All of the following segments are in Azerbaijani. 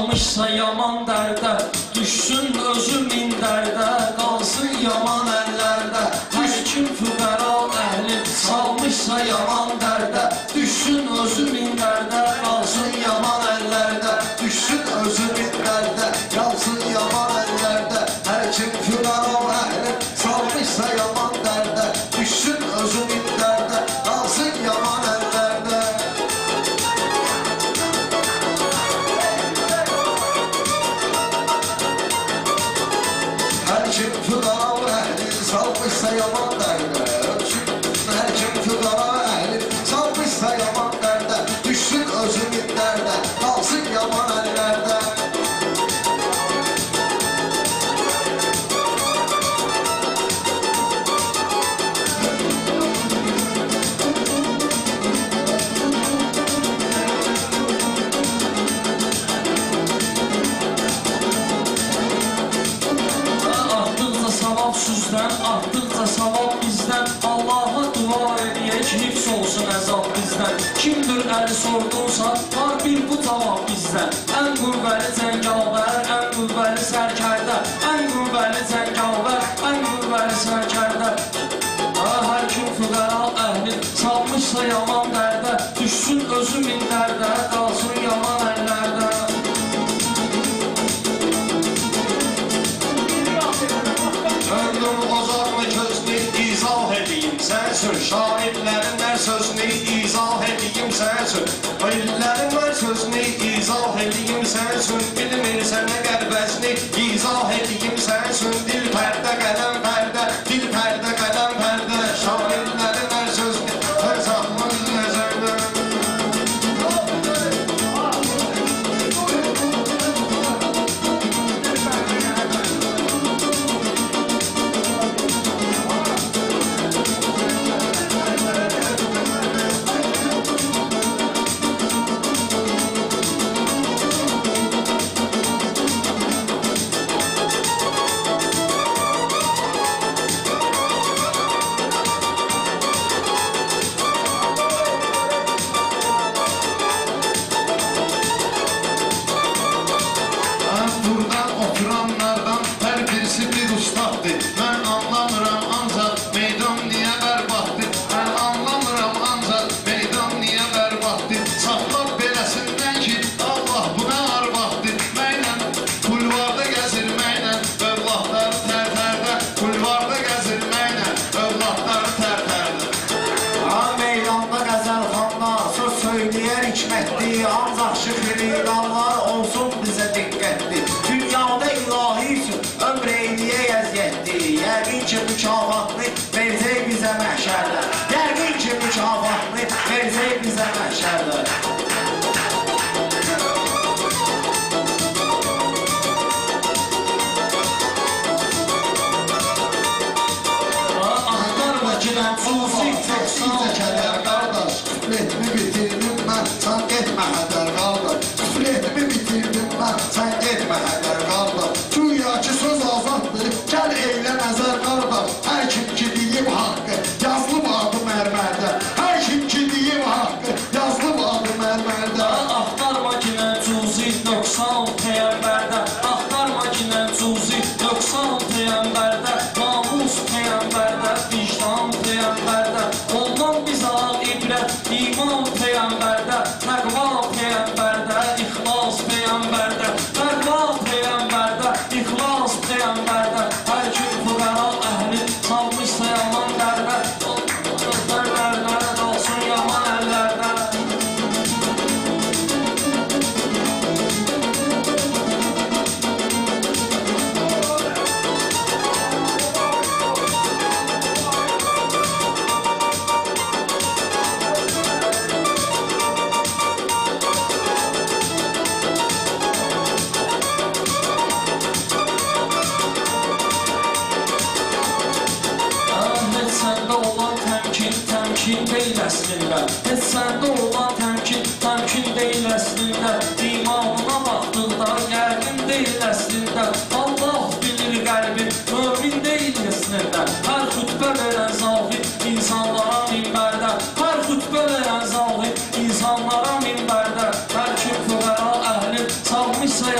salmışsa yaman dərdə, düşsün özü min dərdə, qalsın yaman əllərdə. Hər kim füqəra əhli salmışsa yaman dərdə, düşsün özü min dərdə, qalsın yaman əllərdə. Düşsün özü min dərdə, qalsın yaman əllərdə. Hər kim füqəra əhli salmışsa yaman dərdə, düşsün özü min dərdə, qalsın yaman əllərdə. Hər kim füqara əhli salmışsa yaman dərdə, hər kim füqara əhli salmışsa yaman dərdə, düşsün özü min dərdə, qalsın yaman əllərdə. Süzdən, artdıqca savab bizdən, Allaha dua edək, hifz olsun əzab bizdən. Kimdir əli sordunsa, var bir bu cavab bizdən. Ən qüvvəli cəngavər, ən qüvvəli sərkərdə, ən qüvvəli cəngavər, ən qüvvəli sərkərdə. Hər kim füqəra əhli salmışsa yaman dərdə, düşsün özü min dərdə, qalsın yaman əllərdə. Ömrüm ozarmı közünü izah edeyim sənsin, şairlərin hər sözünü izah edeyim sənsin, illərin hər sözünü izah edeyim sənsin, bilmirsən nə qərbəzini izah edeyim sənsin, dil pərdə, qələm pərdə, dil pərdə, qələm pərdə, şairlərin hər sözünü hər zaman nəzərdə. Mən anlamıram ancaq meydan niyə bərbatdır, mən anlamıram ancaq meydan niyə bərbatdır. Saxlaq beləsindən ki, Allah bu nə arvaxdır, məynən kulvarda gəzirməklə, övladları tərtərdə, kulvarda gəzirməklə, övladları tərtərdə. Meydanda qəzəlxanlar söz söyləyər hikmətli, ancaq şıxırıqanlar olsun bizə diqqətli. Dünyada ilahi üçün ömr eyliyə əziyyətli, yəqin ki mükafatlı versək bizə məhşərdə, yəqin ki mükafatlı versək bizə məhşərdə. Axtarma ki nəfsusi çəksinə kədər qardaş, küfletmi bitirdim mən, sən getmə hədər qardaş, küfletmi bitirdim mən, sən getmə hədər qardaş. Güya ki söz azaddır, gəl eylə nəzər qardaş, hər kim ki deyib haqqı, yazılıb adı mərmərdə, hər kim ki deyib haqqı, yazılıb adı mərmərdə. Axtarma ki nəcüzi, nöqsan peyəmbərdə, axtarma ki nəcüzi, nöqsan peyəmbərdə, namus peyəmbərdə, vicdan peyəmbərdə, ondan bizə ibrət, iman peyəmbərdə, təqva peyəmbərdə, ixlas peyəmbərdə, təqva peyəmbərdə, ixlas peyəmbərdə. Hər kim füqəra əhli salmışsa yaman dərdə, qalsın yaman əllərdə. Təmkin deyil əslində, heç səndə olan təmkin deyil əslində, imanına baxdıqda yəqin deyil əslində, Allah bilir qəlbin, mömin deyil əslində. Hər xütbə verən zahid insanlara minbərdə, hər xütbə verən zahid insanlara minbərdə. Hər kim füqəra əhli salmışsa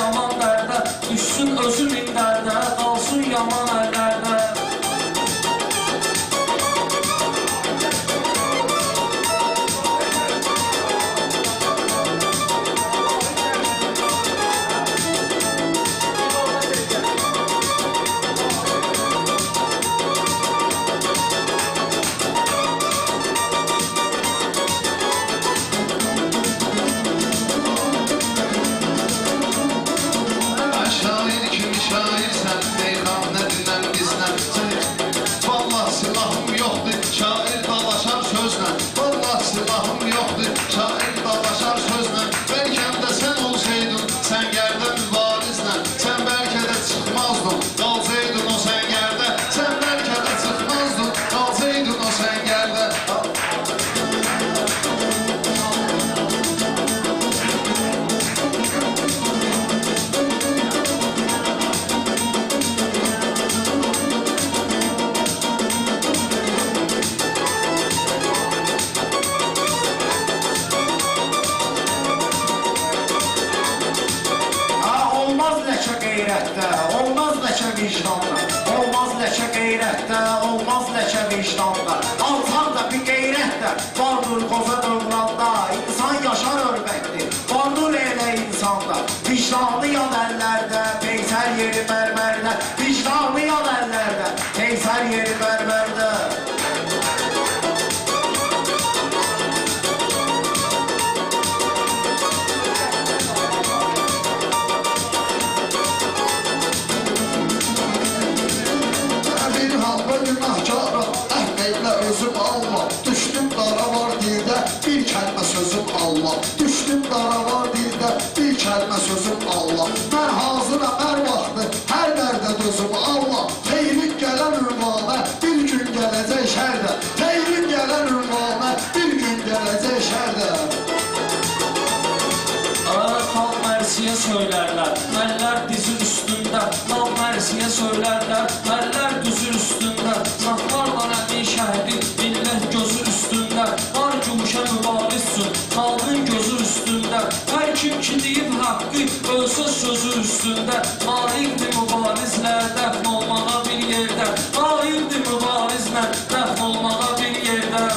vicdanla. Olmaz ləkə qeyrətdə, olmaz ləkə vicdanla. Alçaq da bir qeyrətdə, vardır qoza dövranda. İnsan yaşar örməkdir, vardır elə insanda. Vicdanlı yan əllərdə, peysər yeri mərmərdə. Vicdanlı yan əllərdə, peysər yeri mərmərdə. Günahkara, əhməklə özüm alma. Düşdüm dara var dildə, bir kəlmə sözüm Allah. Düşdüm dara var dildə, bir kəlmə sözüm Allah. Mən hazıram hər vaxtı, hər dərdə dözüm Allah. Xeyrin gələn ünvanə, bir gün gələcək şərdə. Xeyrin gələn ünvanə, bir gün gələcək şərdə. Xalq mərsiyə söylərlər, məllər dizi üstündə. Xalq mərsiyə söylərlər, məllər düzü üstündə. Saxlarlar əmin şəhidi, millət gözü üstündə. Var gümüşə mübarizsin, xalqın gözü üstündə. Hər kim ki deyib haqqı, ölsə sözü üstündə. Naildir mübarizlər, dəfn olmağa bir yerdə. Naildir mübarizlər, dəfn olmağa bir yerdə.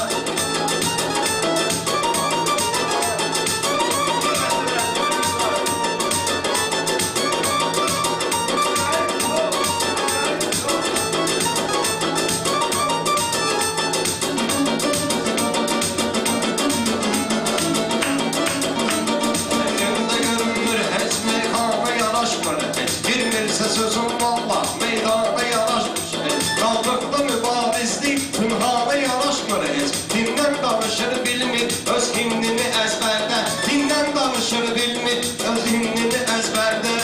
Sözüm valla meydana yaraşmır. Qaldıqda mübarizlik tümhana yaraşmır heç. Dindən danışır bilmir öz himnini əzbərdə. Dindən danışır bilmir öz himnini əzbərdə.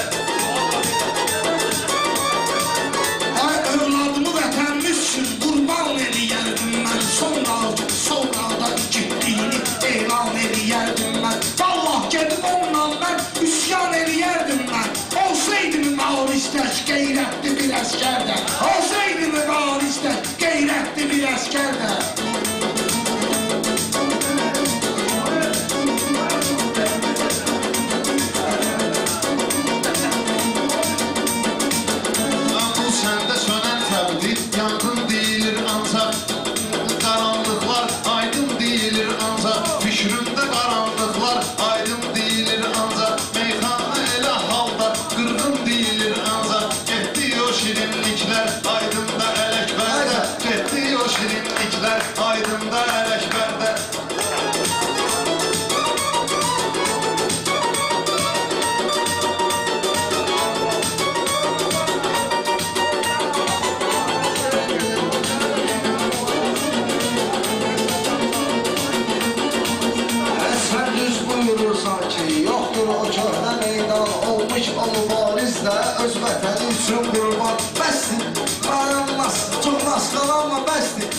Ay övladımı vətənimiz üçün qurban eləyərdim mən. Son qalda gitdiyini elan eləyərdim mən. Vallah gedib onunla mən üsyan eləyərdim mən. Olsaydı mübarizlər, qeyrətli bir əskərdə. Olsaydı mübarizlər, qeyrətli bir əskərdə. Bu səndə sönən təbdir, yanğın deyilir ancaq. Qaranlıqlar aydın deyilir ancaq. Fikrimdə qaranlıqlar aydın deyilir ancaq. Meyxana elə halda qırğın deyilir ancaq. Getdi o şirinliklər aydında ələkbərdə. Getdi o şirinliklər aydında ələkbərdə. Sən düz buyurursan ki, yoxdur o köhnə meydan. Olmuş o mübarizlə öz vətəni üçün qurban. Bəsdir, aranmaz, çox nasqalanma, bəsdir.